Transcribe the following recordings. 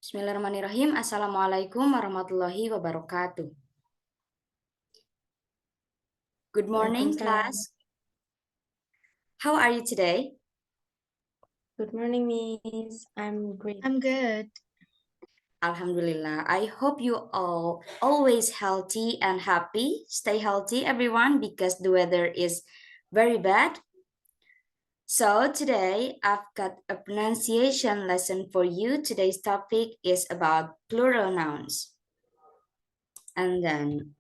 Bismillahirrahmanirrahim. Assalamualaikum warahmatullahi wabarakatuh. Good morning, class. How are you today? Good morning, Miss. I'm great. I'm good. Alhamdulillah. I hope you all always healthy and happy. Stay healthy, everyone, because the weather is very bad. So today I've got a pronunciation lesson for you. Today's topic is about plural nouns. And then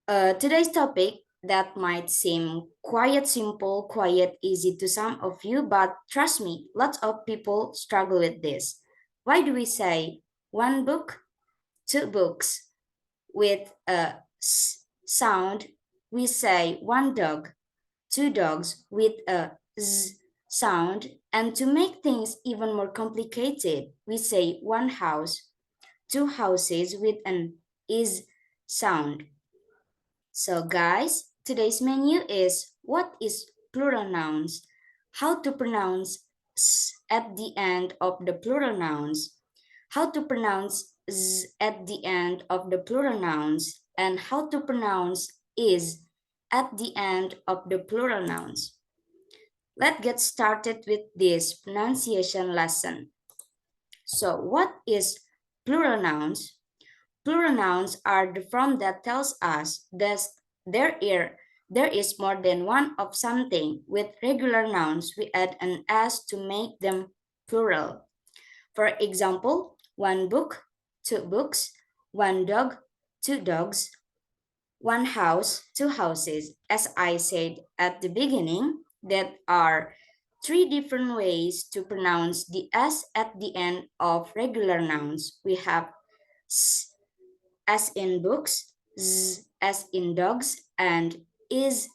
today's topic that might seem quite simple, quite easy to some of you, but trust me, lots of people struggle with this. Why do we say one book, two books? With a sound, we say one dog, two dogs with a z sound, and to make things even more complicated, we say one house, two houses with an is sound. So guys, today's menu is what is plural nouns, how to pronounce s at the end of the plural nouns, how to pronounce z at the end of the plural nouns, and how to pronounce is at the end of the plural nouns. Let's get started with this pronunciation lesson. So what is plural nouns? Plural nouns are the form that tells us that there is more than one of something. With regular nouns, we add an s to make them plural. For example, one book, two books, one dog, two dogs, one house, two houses. As I said at the beginning, there are three different ways to pronounce the s at the end of regular nouns. We have s as in books, z as in dogs, and is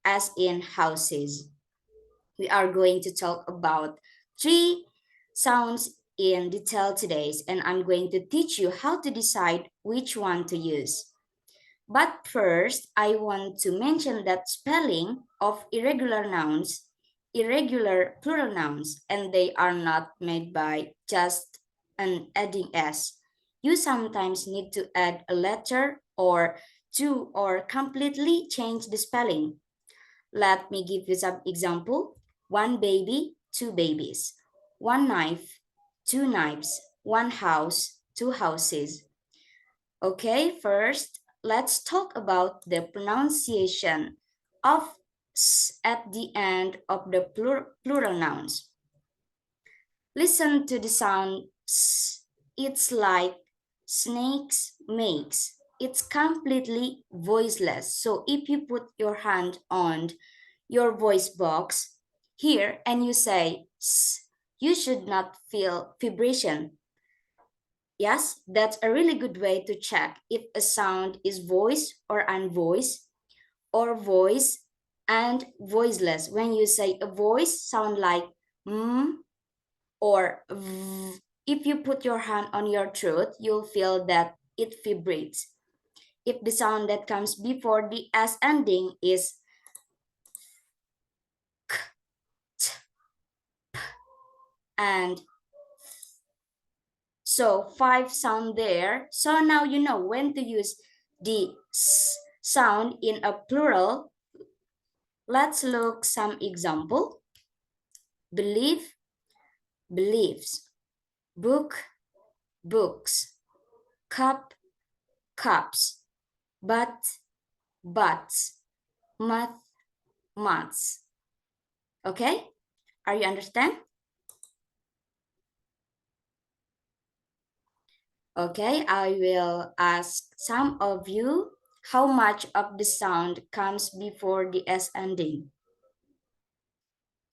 as in houses. We are going to talk about three sounds in detail today, and I'm going to teach you how to decide which one to use. But first, I want to mention that spelling of irregular nouns, irregular plural nouns, and they are not made by just an adding s. You sometimes need to add a letter or two or completely change the spelling. Let me give you some example. One baby, two babies. One knife, two knives. One house, two houses. Okay, first, let's talk about the pronunciation of s at the end of the plural nouns. Listen to the sound s. It's like snakes makes. It's completely voiceless. So if you put your hand on your voice box here and you say s, you should not feel vibration. Yes, that's a really good way to check if a sound is voice or unvoiced or voice and voiceless. When you say a voice sound like or v. If you put your hand on your throat, you'll feel that it vibrates. If the sound that comes before the S ending is k, t, p, and so 5 sound there. So now you know when to use the s sound in a plural. Let's look some example. Believe, beliefs. Book, books. Cup, cups. But, buts. Math, maths. Okay? Are you understand? Okay, I will ask some of you how much of the sound comes before the S ending.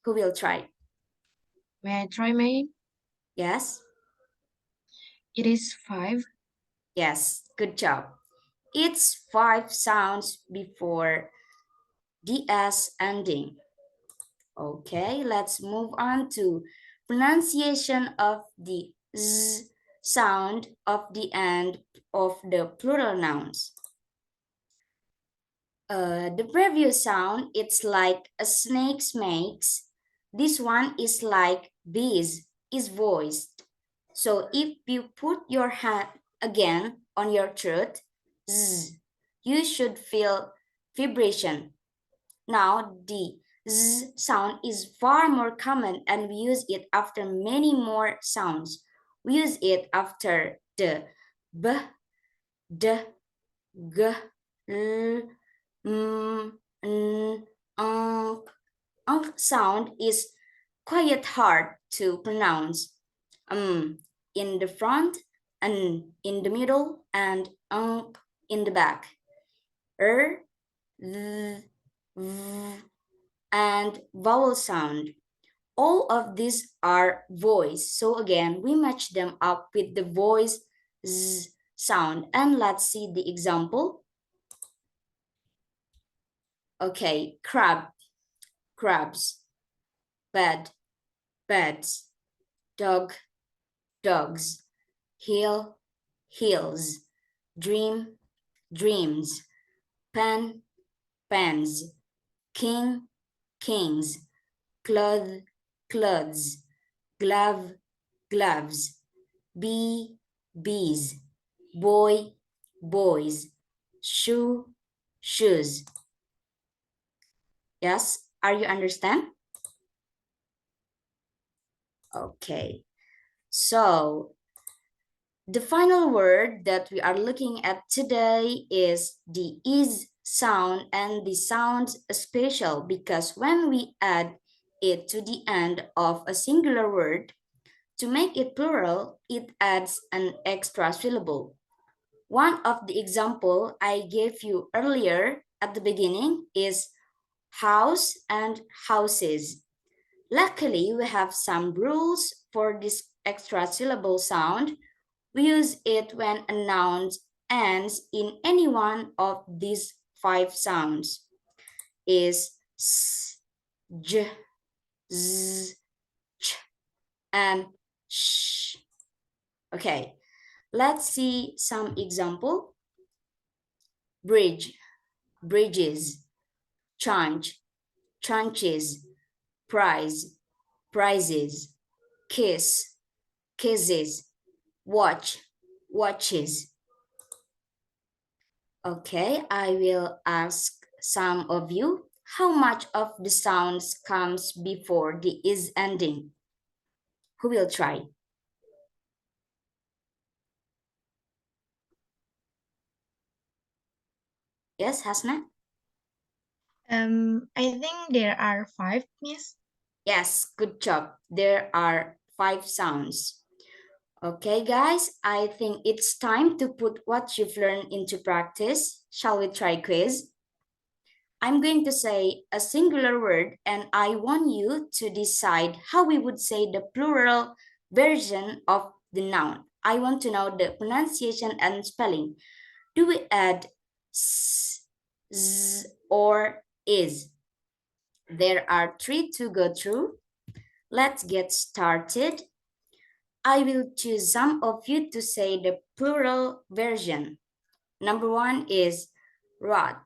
Who will try? May I try, May? Yes? It is 5. Yes, good job. It's 5 sounds before the S ending. Okay, let's move on to pronunciation of the Z sound of the end of the plural nouns. The previous sound, it's like a snake makes. This one is like bees, is voiced. So if you put your hand again on your throat, z, you should feel vibration. Now the z sound is far more common and we use it after many more sounds. We use it after the b, d, g, l, m, n, sound is quite hard to pronounce. In the front, in the middle, and in the back. Th, v, and vowel sound. All of these are voice. So again, we match them up with the voice z sound. And let's see the example. Okay, crabs, bed, beds, dog, dogs, hill, hills, dream, dreams, pen, pens, king, kings, cloth, clothes, glove, gloves, bee, bees, boy, boys, shoe, shoes. Yes, are you understand? Okay, so the final word that we are looking at today is the is sound, and the sound is special because when we add it to the end of a singular word, to make it plural, it adds an extra syllable. One of the example I gave you earlier at the beginning is house and houses. Luckily, we have some rules for this extra syllable sound. We use it when a noun ends in any one of these five sounds. Is s, j, z, ch, and sh. Okay, let's see some example. Bridge, bridges, chunch, chunches, prize, prizes, kiss, kisses, watch, watches. Okay, I will ask some of you how much of the sounds comes before the is ending. Who will try? Yes, Hasna? I think there are five, Miss. Yes, good job. There are five sounds. Okay, guys, I think it's time to put what you've learned into practice. Shall we try quiz? I'm going to say a singular word and I want you to decide how we would say the plural version of the noun. I want to know the pronunciation and spelling. Do we add s, z, or is? There are three to go through. Let's get started. I will choose some of you to say the plural version. Number one is rot.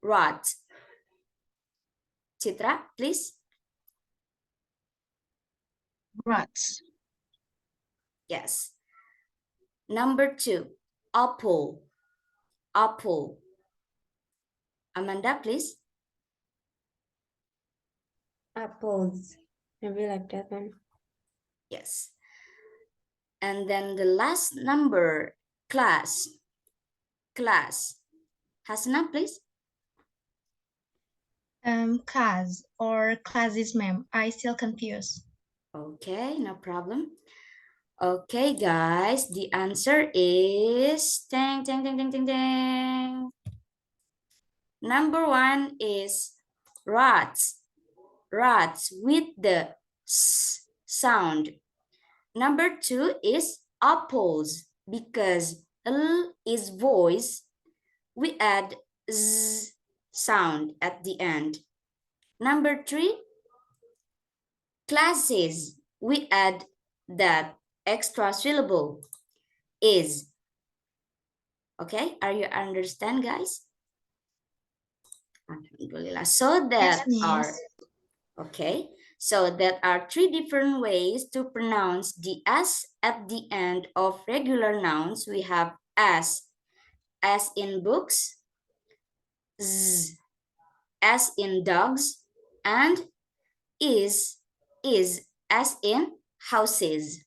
Rot. Chitra, please. Rats. Yes. Number two, apple. Apple. Amanda, please. Apples. Maybe like that one. Yes. And then the last number, class. Class. Hasna, please. Class or classes, ma'am. I still confused. Okay, no problem. Okay, guys, the answer is dang, dang, dang, dang, dang, dang. Number one is rats. Rats with the s sound. Number two is apples because L is voice. We add Z sound at the end. Number three, classes. We add that extra syllable is. Okay, are you understand, guys? Alhamdulillah. So Yes, that Miss. are okay. So that are three different ways to pronounce the S at the end of regular nouns. We have as in books, Z, as in dogs, and is as in houses.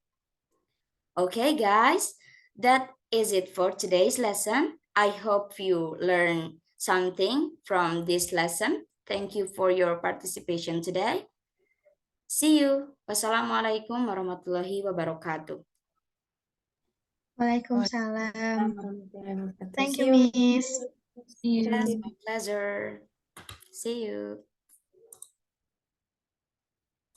Okay, guys, that is it for today's lesson. I hope you learn something from this lesson. Thank you for your participation today. See you. Wassalamualaikum warahmatullahi wabarakatuh. Waalaikumsalam. Warahmatullahi wabarakatuh. Thank See you, you. Miss. Yes, my pleasure. See you.